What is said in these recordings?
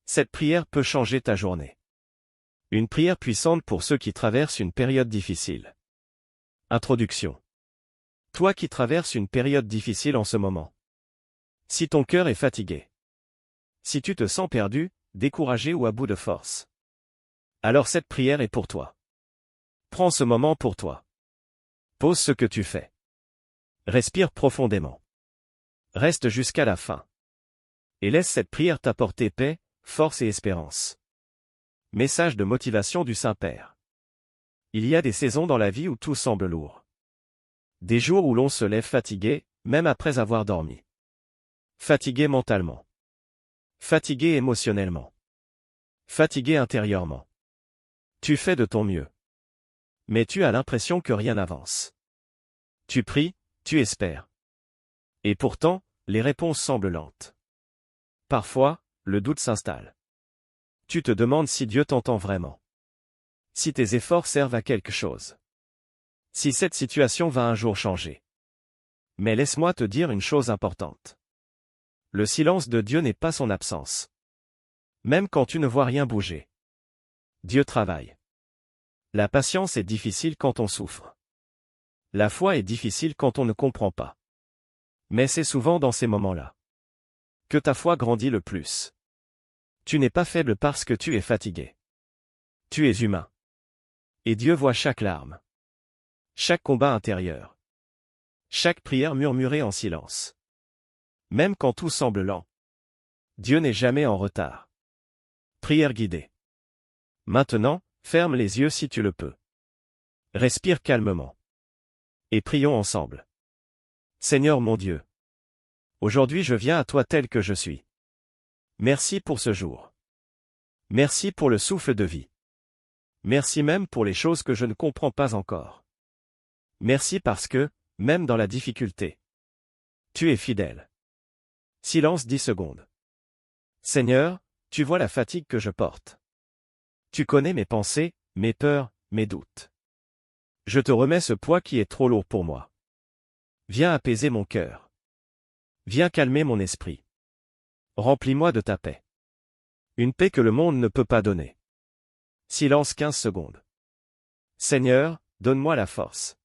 Cette prière peut changer ta journée. Une prière puissante pour ceux qui traversent une période difficile. Introduction. Toi qui traverses une période difficile en ce moment. Si ton cœur est fatigué. Si tu te sens perdu, découragé ou à bout de force. Alors cette prière est pour toi. Prends ce moment pour toi. Pose ce que tu fais. Respire profondément. Reste jusqu'à la fin. Et laisse cette prière t'apporter paix, force et espérance. Message de motivation du Saint-Père. Il y a des saisons dans la vie où tout semble lourd. Des jours où l'on se lève fatigué, même après avoir dormi. Fatigué mentalement. Fatigué émotionnellement. Fatigué intérieurement. Tu fais de ton mieux. Mais tu as l'impression que rien n'avance. Tu pries, tu espères. Et pourtant, les réponses semblent lentes. Parfois, le doute s'installe. Tu te demandes si Dieu t'entend vraiment. Si tes efforts servent à quelque chose. Si cette situation va un jour changer. Mais laisse-moi te dire une chose importante. Le silence de Dieu n'est pas son absence. Même quand tu ne vois rien bouger. Dieu travaille. La patience est difficile quand on souffre. La foi est difficile quand on ne comprend pas. Mais c'est souvent dans ces moments-là que ta foi grandit le plus. Tu n'es pas faible parce que tu es fatigué. Tu es humain. Et Dieu voit chaque larme. Chaque combat intérieur. Chaque prière murmurée en silence. Même quand tout semble lent. Dieu n'est jamais en retard. Prière guidée. Maintenant, ferme les yeux si tu le peux. Respire calmement. Et prions ensemble. Seigneur mon Dieu. Aujourd'hui je viens à toi tel que je suis. Merci pour ce jour. Merci pour le souffle de vie. Merci même pour les choses que je ne comprends pas encore. Merci parce que, même dans la difficulté, tu es fidèle. Silence 10 secondes. Seigneur, tu vois la fatigue que je porte. Tu connais mes pensées, mes peurs, mes doutes. Je te remets ce poids qui est trop lourd pour moi. Viens apaiser mon cœur. Viens calmer mon esprit. Remplis-moi de ta paix. Une paix que le monde ne peut pas donner. Silence 15 secondes. Seigneur, donne-moi la force.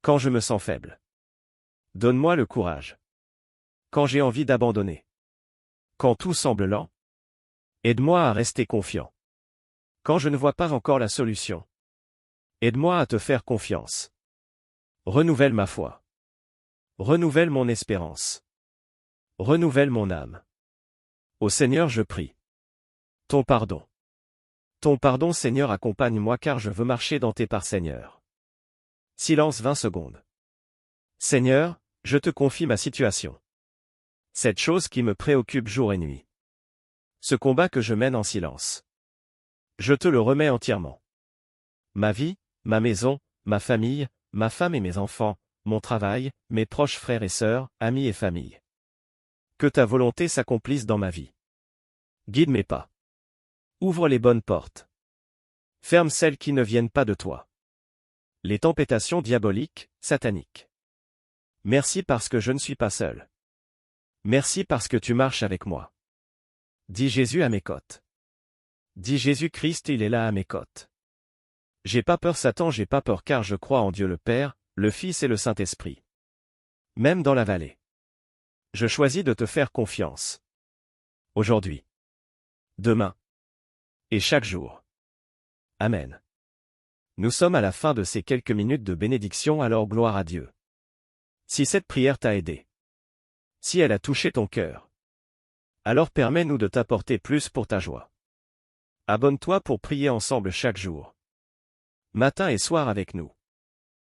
Quand je me sens faible. Donne-moi le courage. Quand j'ai envie d'abandonner. Quand tout semble lent. Aide-moi à rester confiant. Quand je ne vois pas encore la solution. Aide-moi à te faire confiance. Renouvelle ma foi. Renouvelle mon espérance. Renouvelle mon âme. Ô Seigneur, je prie. Ton pardon. Ton pardon, Seigneur, accompagne-moi car je veux marcher dans tes pas, Seigneur. Silence 20 secondes. Seigneur, je te confie ma situation. Cette chose qui me préoccupe jour et nuit. Ce combat que je mène en silence. Je te le remets entièrement. Ma vie, ma maison, ma famille, ma femme et mes enfants, mon travail, mes proches frères et sœurs, amis et famille. Que ta volonté s'accomplisse dans ma vie. Guide mes pas. Ouvre les bonnes portes. Ferme celles qui ne viennent pas de toi. Les temptations diaboliques, sataniques. Merci parce que je ne suis pas seul. Merci parce que tu marches avec moi. Dis Jésus à mes côtes. Dis Jésus-Christ, il est là à mes côtes. J'ai pas peur Satan, j'ai pas peur car je crois en Dieu le Père, le Fils et le Saint-Esprit. Même dans la vallée. Je choisis de te faire confiance. Aujourd'hui. Demain. Et chaque jour. Amen. Nous sommes à la fin de ces quelques minutes de bénédiction, alors gloire à Dieu. Si cette prière t'a aidé. Si elle a touché ton cœur. Alors permets-nous de t'apporter plus pour ta joie. Abonne-toi pour prier ensemble chaque jour. Matin et soir avec nous.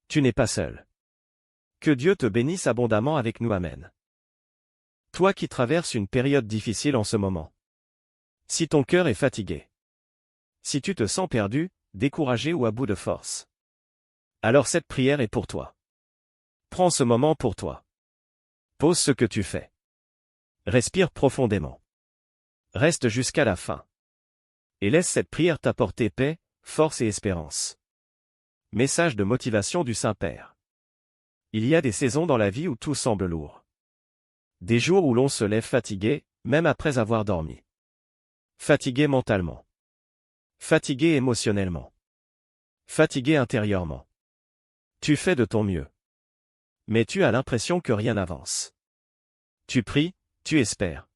Tu n'es pas seul. Que Dieu te bénisse abondamment avec nous. Amen. Toi qui traverses une période difficile en ce moment. Si ton cœur est fatigué. Si tu te sens perdu, découragé ou à bout de force. Alors cette prière est pour toi. Prends ce moment pour toi. Pose ce que tu fais. Respire profondément. Reste jusqu'à la fin. Et laisse cette prière t'apporter paix, force et espérance. Message de motivation du Saint-Père. Il y a des saisons dans la vie où tout semble lourd. Des jours où l'on se lève fatigué, même après avoir dormi. Fatigué mentalement. Fatigué émotionnellement. Fatigué intérieurement. Tu fais de ton mieux. Mais tu as l'impression que rien n'avance. Tu pries, tu espères.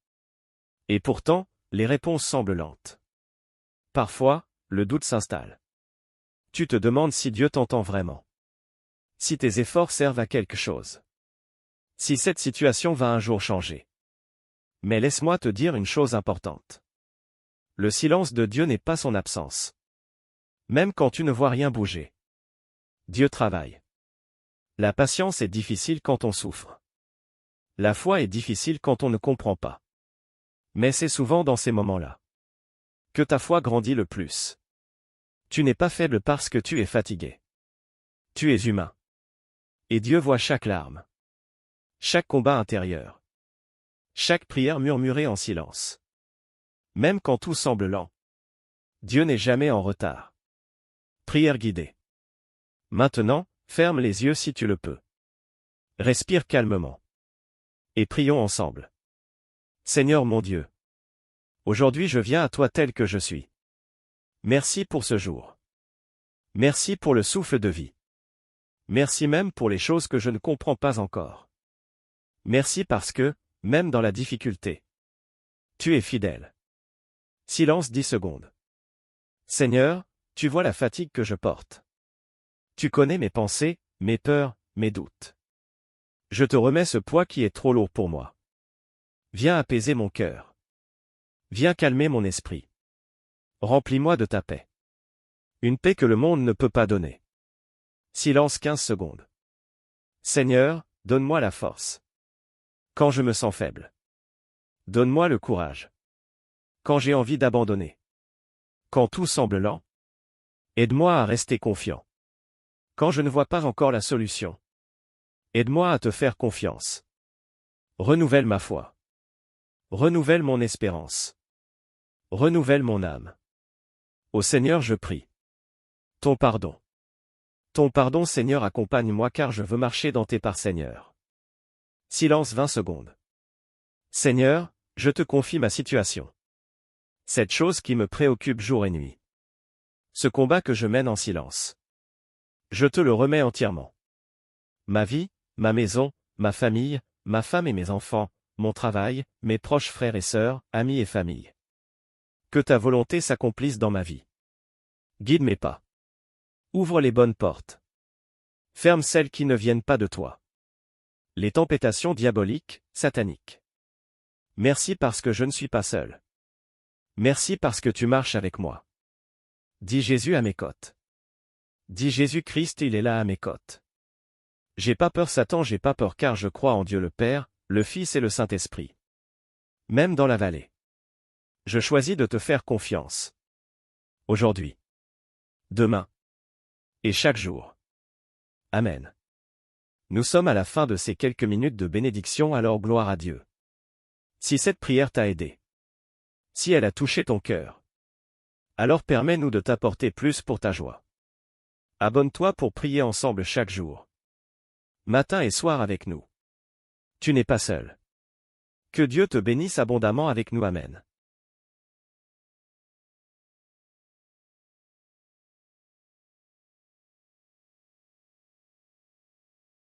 Et pourtant, les réponses semblent lentes. Parfois, le doute s'installe. Tu te demandes si Dieu t'entend vraiment. Si tes efforts servent à quelque chose. Si cette situation va un jour changer. Mais laisse-moi te dire une chose importante. Le silence de Dieu n'est pas son absence. Même quand tu ne vois rien bouger. Dieu travaille. La patience est difficile quand on souffre. La foi est difficile quand on ne comprend pas. Mais c'est souvent dans ces moments-là que ta foi grandit le plus. Tu n'es pas faible parce que tu es fatigué. Tu es humain. Et Dieu voit chaque larme. Chaque combat intérieur. Chaque prière murmurée en silence. Même quand tout semble lent. Dieu n'est jamais en retard. Prière guidée. Maintenant, ferme les yeux si tu le peux. Respire calmement. Et prions ensemble. Seigneur mon Dieu. Aujourd'hui je viens à toi tel que je suis. Merci pour ce jour. Merci pour le souffle de vie. Merci même pour les choses que je ne comprends pas encore. Merci parce que, même dans la difficulté, tu es fidèle. Silence 10 secondes. Seigneur, tu vois la fatigue que je porte. Tu connais mes pensées, mes peurs, mes doutes. Je te remets ce poids qui est trop lourd pour moi. Viens apaiser mon cœur. Viens calmer mon esprit. Remplis-moi de ta paix. Une paix que le monde ne peut pas donner. Silence 15 secondes. Seigneur, donne-moi la force. Quand je me sens faible. Donne-moi le courage. Quand j'ai envie d'abandonner. Quand tout semble lent. Aide-moi à rester confiant. Quand je ne vois pas encore la solution. Aide-moi à te faire confiance. Renouvelle ma foi. Renouvelle mon espérance. Renouvelle mon âme. Ô Seigneur, je prie. Ton pardon. Ton pardon, Seigneur, accompagne-moi car je veux marcher dans tes pas, Seigneur. Silence 20 secondes. Seigneur, je te confie ma situation. Cette chose qui me préoccupe jour et nuit. Ce combat que je mène en silence. Je te le remets entièrement. Ma vie, ma maison, ma famille, ma femme et mes enfants, mon travail, mes proches frères et sœurs, amis et famille. Que ta volonté s'accomplisse dans ma vie. Guide mes pas. Ouvre les bonnes portes. Ferme celles qui ne viennent pas de toi. Les temptations diaboliques, sataniques. Merci parce que je ne suis pas seul. Merci parce que tu marches avec moi. Dis Jésus à mes côtes. Dis Jésus-Christ, il est là à mes côtes. J'ai pas peur Satan, j'ai pas peur car je crois en Dieu le Père, le Fils et le Saint-Esprit. Même dans la vallée. Je choisis de te faire confiance. Aujourd'hui. Demain. Et chaque jour. Amen. Nous sommes à la fin de ces quelques minutes de bénédiction, alors gloire à Dieu. Si cette prière t'a aidé. Si elle a touché ton cœur. Alors permets-nous de t'apporter plus pour ta joie. Abonne-toi pour prier ensemble chaque jour. Matin et soir avec nous. Tu n'es pas seul. Que Dieu te bénisse abondamment avec nous. Amen.